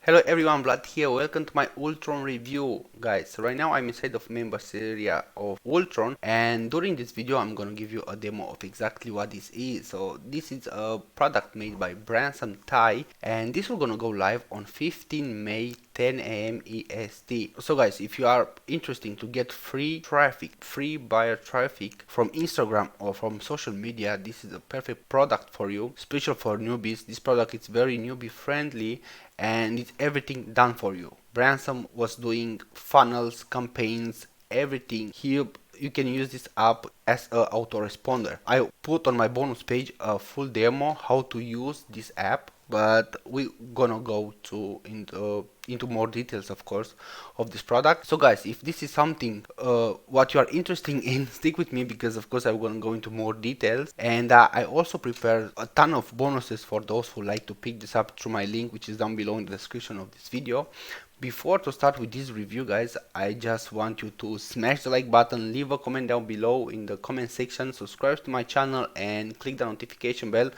Hello everyone, Vlad here. Welcome to my Ultron review, guys. So right now I'm inside of members area of Ultron, and during this video I'm gonna give you a demo of exactly what this is. So this is a product made by Branson Thai, and this will gonna go live on 15 May 10 a.m. EST. So guys, if you are interested to get free traffic, free buyer traffic from Instagram or from social media, this is a perfect product for you, especially for newbies. This product is very newbie friendly and it's everything done for you. Branson was doing funnels, campaigns, everything. Here you can use this app as a autoresponder. I put on my bonus page a full demo how to use this app, but we gonna go to into more details, of course, of this product. So guys, if this is something what you are interested in, stick with me, because of course I'm gonna go into more details. And I also prepared a ton of bonuses for those who like to pick this up through my link, which is down below in the description of this video. Before to start with this review, guys, I just want you to smash the like button, leave a comment down below in the comment section, subscribe to my channel and click the notification bell,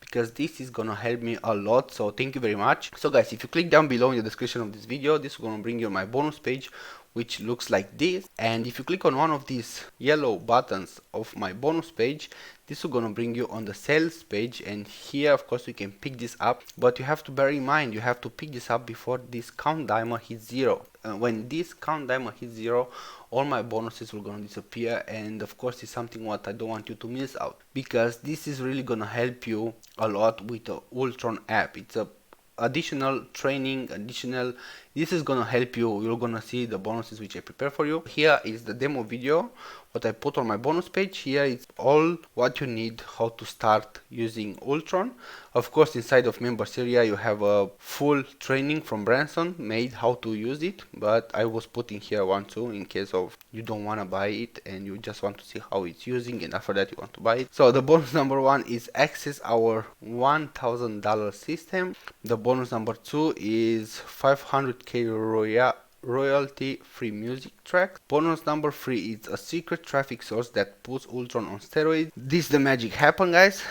because this is gonna help me a lot. So thank you very much. So guys, if you click down below in the description of this video, this is gonna bring you my bonus page, which looks like this. And if you click on one of these yellow buttons of my bonus page, this is gonna bring you on the sales page, and here of course you can pick this up, but you have to bear in mind you have to pick this up before this count diamond hits zero. When this count diamond hits zero, all my bonuses will gonna disappear, and of course it's something what I don't want you to miss out, because this is really gonna help you a lot with the Ultron app. It's a additional training, additional, this is gonna help you. You're gonna see the bonuses which I prepare for you. Here is the demo video what I put on my bonus page. Here is all what you need how to start using Ultron. Of course, inside of members area you have a full training from Branson made how to use it, but I was putting here one too in case of you don't want to buy it and you just want to see how it's using, and after that you want to buy it. So the bonus number one is access our $1,000 system. The bonus number two is 500k royalty free music track. Bonus number three is a secret traffic source that puts Ultron on steroids. This the magic happen, guys.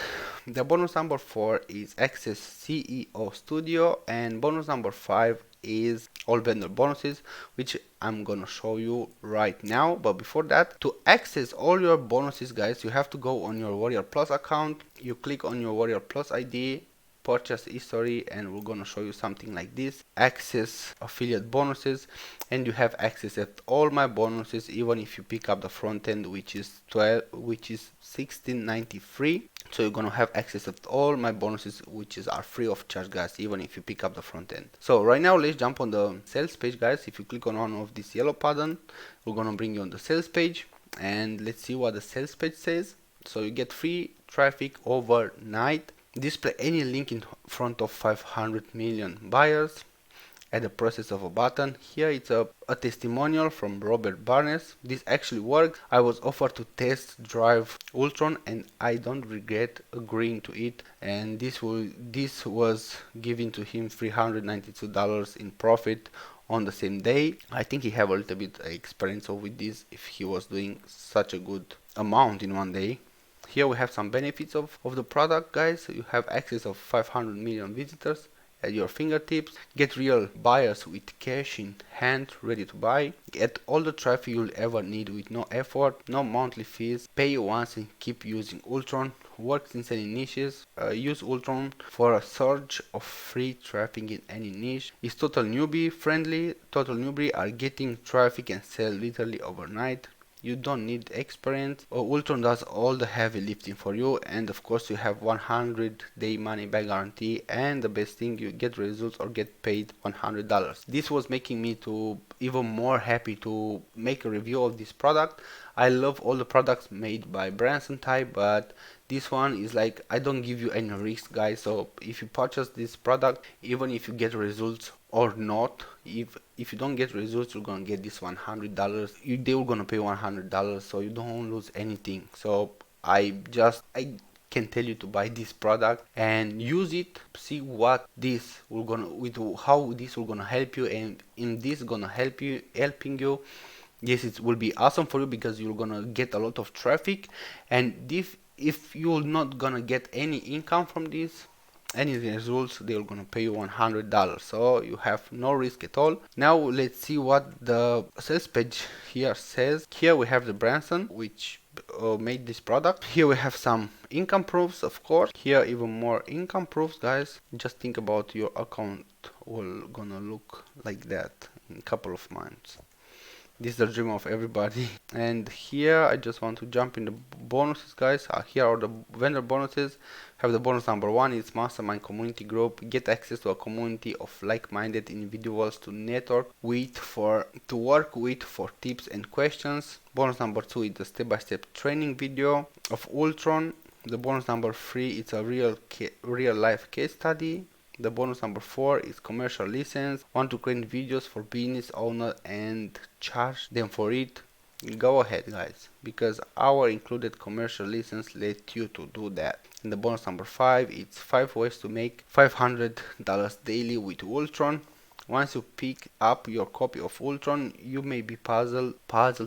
The bonus number four is access CEO studio, and bonus number five is all vendor bonuses, which I'm gonna show you right now. But before that, to access all your bonuses, guys, you have to go on your Warrior Plus account. You click on your Warrior Plus ID, purchase history, and we're gonna show you something like this: access affiliate bonuses, and you have access at all my bonuses, even if you pick up the front end, which is 1693. So you're gonna have access at all my bonuses, which are free of charge, guys, even if you pick up the front end. So right now let's jump on the sales page, guys. If you click on one of this yellow button, we're gonna bring you on the sales page, and let's see what the sales page says. So you get free traffic overnight. Display any link in front of 500 million buyers at the process of a button. Here it's a testimonial from Robert Barnes. This actually works. I was offered to test drive Ultron and I don't regret agreeing to it, and this was given to him $392 in profit on the same day. I think he have a little bit experience with this if he was doing such a good amount in one day. Here we have some benefits of the product, guys. You have access of 500 million visitors at your fingertips, get real buyers with cash in hand ready to buy, get all the traffic you'll ever need with no effort, no monthly fees, pay once and keep using Ultron, works in any niches, use Ultron for a surge of free traffic in any niche, is total newbie friendly. Total newbie are getting traffic and sell literally overnight. You don't need experience. Ultron does all the heavy lifting for you, and of course you have 100-day money back guarantee, and the best thing, you get results or get paid $100. This was making me to even more happy to make a review of this product. I love all the products made by Branson Thai, but this one is like, I don't give you any risk, guys. So if you purchase this product, even if you get results or not, if you don't get results, you're gonna get this $100. They were gonna pay $100, so you don't lose anything. So I can tell you to buy this product and use it, see what this will gonna how this will gonna help you, and in this gonna helping you. Yes, it will be awesome for you because you're gonna get a lot of traffic, and if you're not gonna get any income from this, any results, they're gonna pay you $100, so you have no risk at all. Now let's see what the sales page here says. Here we have the Branson, which made this product. Here we have some income proofs, of course. Here even more income proofs, guys. Just think about your account will gonna look like that in a couple of months. This is the dream of everybody. And here I just want to jump in the bonuses, guys. Here are the vendor bonuses. Have the bonus number 1 is mastermind community group. Get access to a community of like-minded individuals to network with to work with for tips and questions. Bonus number 2 is the step-by-step training video of Ultron. The bonus number 3 is a real life case study. The bonus number 4 is commercial license. Want to create videos for business owner and charge them for it? Go ahead, guys, because our included commercial license let you to do that. And the bonus number 5, it's 5 ways to make $500 daily with Ultron. Once you pick up your copy of Ultron, you may be puzzled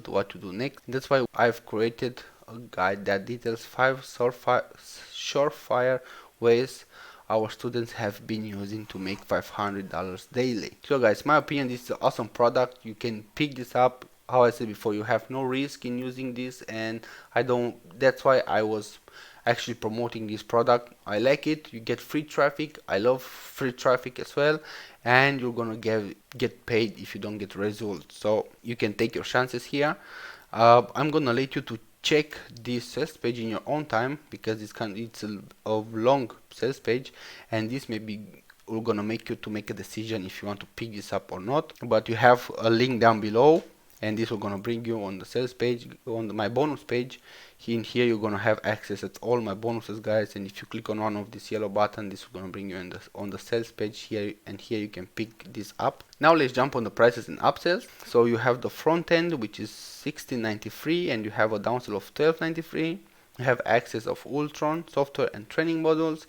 what to do next. That's why I've created a guide that details 5 surefire ways our students have been using to make $500 daily. So guys, my opinion, this is an awesome product. You can pick this up. How I said before, you have no risk in using this, and that's why I was actually promoting this product. I like it. You get free traffic. I love free traffic as well, and you're gonna get paid if you don't get results. So you can take your chances here. I'm gonna let you to check this sales page in your own time, because it's a long sales page, and this may be gonna make you to make a decision if you want to pick this up or not. But you have a link down below, and this will gonna bring you on the sales page, on my bonus page. In here you're gonna have access to all my bonuses, guys, and if you click on one of this yellow button, this is gonna bring you on the sales page here, and here you can pick this up. Now let's jump on the prices and upsells. So you have the front end, which is $16.93, and you have a downsell of $12.93. You have access of Ultron software and training modules.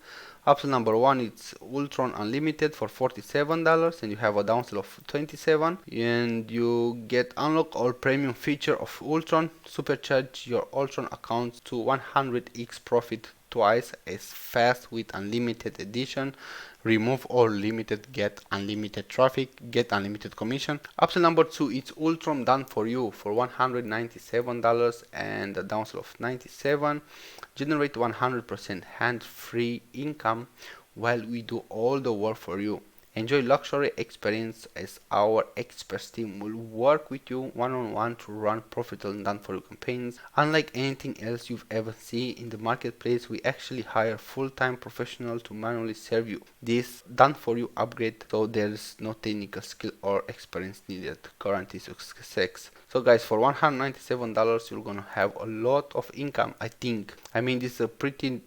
Upsell number 1, it's Ultron Unlimited for $47, and you have a downsell of $27, and you get unlock all premium feature of Ultron, supercharge your Ultron accounts to 100x profit twice as fast with unlimited edition. Remove all limited, get unlimited traffic, get unlimited commission. Upsell number 2, it's Ultron done for you for $197 and a downsell of $97. Generate 100% hand-free income while we do all the work for you. Enjoy luxury experience as our experts team will work with you one-on-one to run profitable done-for-you campaigns. Unlike anything else you've ever seen in the marketplace, we actually hire full-time professionals to manually serve you this done-for-you upgrade, so there's no technical skill or experience needed. Guarantee success. So guys, for $197 you're gonna have a lot of income, I think. I mean, this is a pretty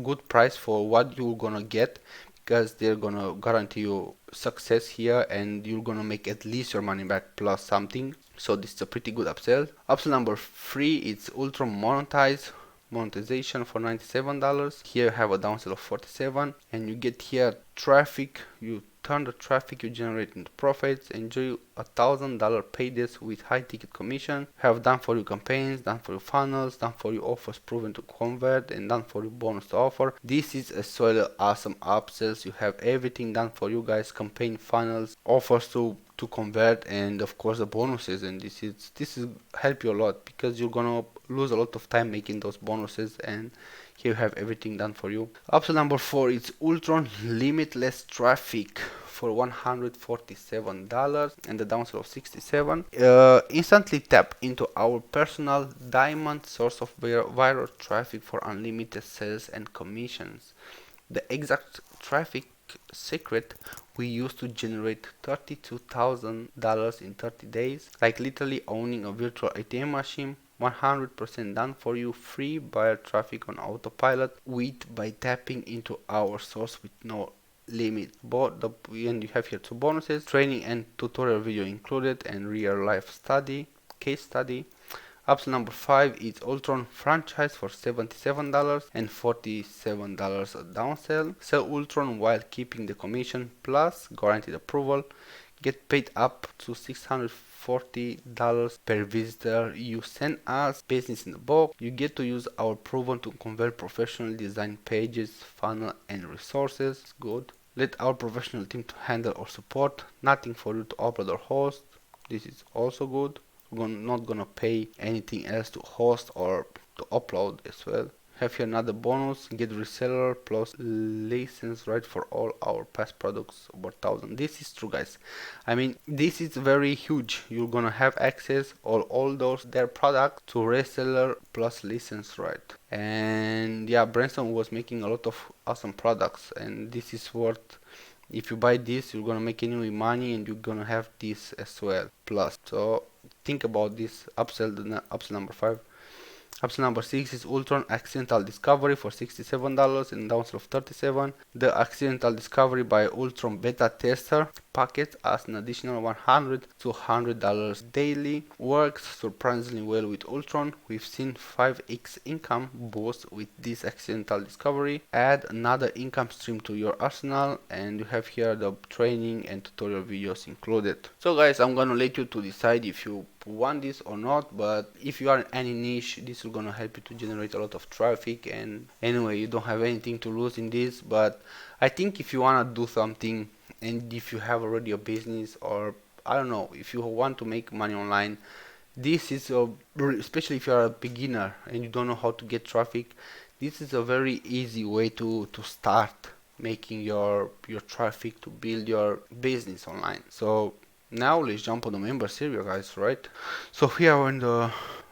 good price for what you're gonna get, because they're gonna guarantee you success here, and you're gonna make at least your money back plus something. So this is a pretty good upsell. Upsell number 3, it's Ultra monetization for $97. Here you have a downsell of $47, and you get here traffic. You turn the traffic you generate into profits. Enjoy $1,000 paydays with high ticket commission. Have done for you campaigns, done for you funnels, done for you offers proven to convert, and done for you bonus to offer. This is as well awesome upsells. You have everything done for you guys: campaign, funnels, offers to convert, and of course the bonuses. And this is help you a lot, because you're gonna lose a lot of time making those bonuses, and here you have everything done for you. Upsell number 4 is Ultron limitless traffic for $147 and the downsell of $67. Instantly tap into our personal diamond source of viral traffic for unlimited sales and commissions. The exact traffic secret we use to generate $32,000 in 30 days, like literally owning a virtual ATM machine. 100% done for you, free buyer traffic on autopilot by tapping into our source with no limit. And you have here 2 bonuses: training and tutorial video included, and real life case study. Upsell number 5 is Ultron franchise for $77 and $47 a downsell. Sell Ultron while keeping the commission plus guaranteed approval. Get paid up to $640 per visitor you send us. Business in the box. You get to use our proven to convert professionally designed pages, funnel and resources. Good. Let our professional team to handle or support. Nothing for you to upload or host. This is also good. We're not gonna pay anything else to host or to upload as well. Have here another bonus, get reseller plus license right for all our past products over 1,000. This is true, guys. I mean, this is very huge. You're gonna have access all those their products to reseller plus license right. And yeah, Branson was making a lot of awesome products, and this is worth. If you buy this, you're gonna make anyway money, and you're gonna have this as well. Plus, so think about this upsell number 5. Upsell number 6 is Ultron Accidental Discovery for $67 and downsell of $37. The Accidental Discovery by Ultron Beta Tester packet as an additional $100 to $100 daily. Works surprisingly well with Ultron. We've seen 5x income boost with this Accidental Discovery. Add another income stream to your arsenal, and you have here the training and tutorial videos included. So guys, I'm gonna let you to decide if you want this or not, but if you are in any niche, this is gonna help you to generate a lot of traffic, and anyway, you don't have anything to lose in this. But I think if you wanna do something, and if you have already a business, or I don't know, if you want to make money online, this is especially if you are a beginner and you don't know how to get traffic, this is a very easy way to start making your traffic to build your business online. So now let's jump on the members area, guys, right? So here we're in the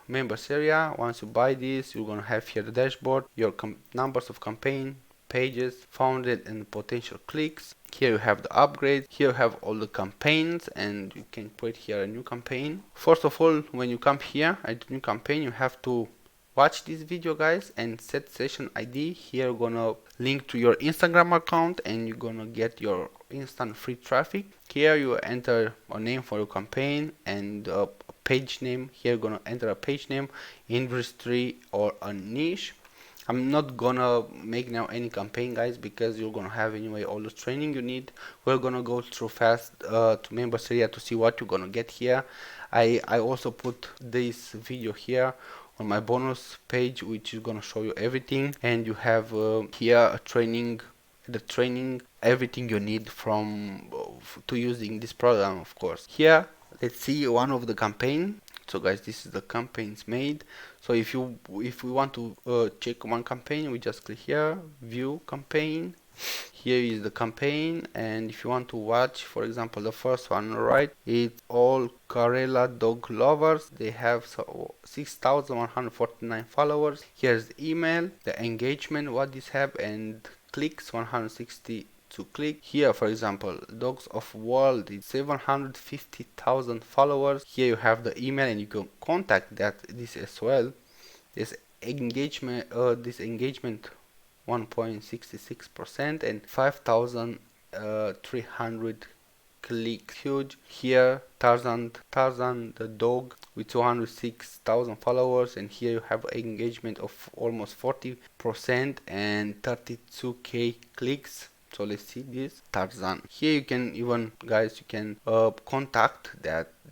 members area. Once you buy this, you're gonna have here the dashboard, your numbers of campaign, pages, founded and potential clicks. Here you have the upgrade. Here you have all the campaigns, and you can put here a new campaign. First of all, when you come here at the new campaign, you have to watch this video, guys, and set session ID. Here you're gonna link to your Instagram account, and you're gonna get your instant free traffic. Here you enter a name for your campaign and a page name. Here you're gonna enter a page name, industry or a niche. I'm not gonna make now any campaign, guys, because you're gonna have anyway all the training you need. We're gonna go through fast to members area to see what you're gonna get here. I also put this video here on my bonus page, which is gonna show you everything, and you have here a training, everything you need from to using this program, of course. Here, let's see one of the campaign. So guys, this is the campaigns made. So if we want to check one campaign, we just click here, view campaign. Here is the campaign, and if you want to watch, for example, the first one, right, it's all Karela dog lovers. They have 6,149 followers. Here's the email, the engagement, what this have, and clicks 160 to click. Here, for example, Dogs of World is 750,000 followers. Here you have the email, and you can contact this as well. This engagement 1.66% and 5,300 clicks. Huge. Here Tarzan the dog with 206,000 followers, and here you have engagement of almost 40% and 32k clicks. So let's see this Tarzan. Here you can even, guys, you can contact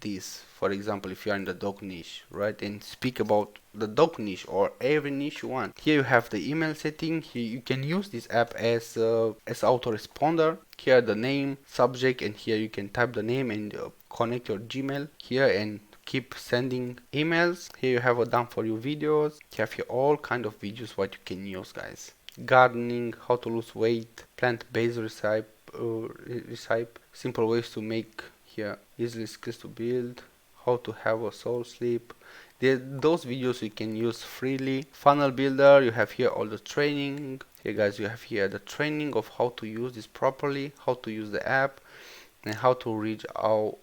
this, for example, if you are in the dog niche, right, and speak about the dog niche or every niche you want. Here you have the email setting. Here you can use this app as autoresponder. Here the name, subject, and here you can type the name and connect your Gmail here and keep sending emails. Here you have a done for you videos. You have here all kind of videos what you can use, guys. Gardening, how to lose weight, plant-based recipe, simple ways to make here, easily skills to build, how to have a soul sleep. Those videos you can use freely. Funnel builder, you have here all the training. Here, guys, you have here the training of how to use this properly, how to use the app, and how to reach out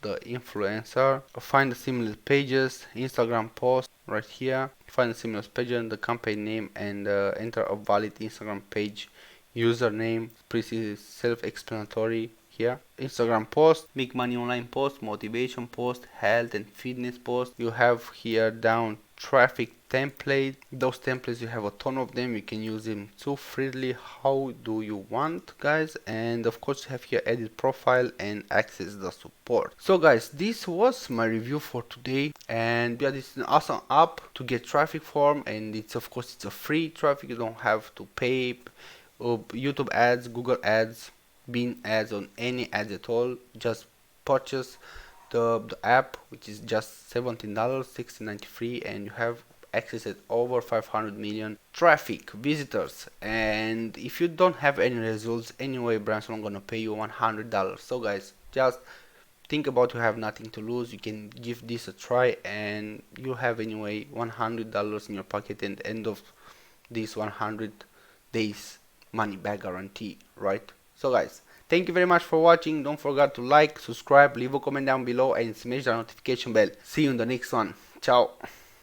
the influencer. Find the similar pages, Instagram post right here. Find the similar page and the campaign name, and enter a valid Instagram page username. Pretty self-explanatory. here. Instagram post, make money online post, motivation post, health and fitness post. You have here down traffic template. Those templates, you have a ton of them. You can use them so freely how do you want, guys. And of course you have here edit profile and access the support. So guys, this was my review for today, and yeah, this is an awesome app to get traffic from, and it's of course it's a free traffic. You don't have to pay YouTube ads, Google ads, Bing ads, on any ads at all. Just purchase the app, which is just $17, $16.93, and you have access at over 500 million traffic visitors. And if you don't have any results anyway, brands are gonna pay you $100. So guys, just think about, you have nothing to lose. You can give this a try, and you have anyway $100 in your pocket, and end of these 100 days money back guarantee, right? So guys, thank you very much for watching. Don't forget to like, subscribe, leave a comment down below, and smash the notification bell. See you in the next one. Ciao.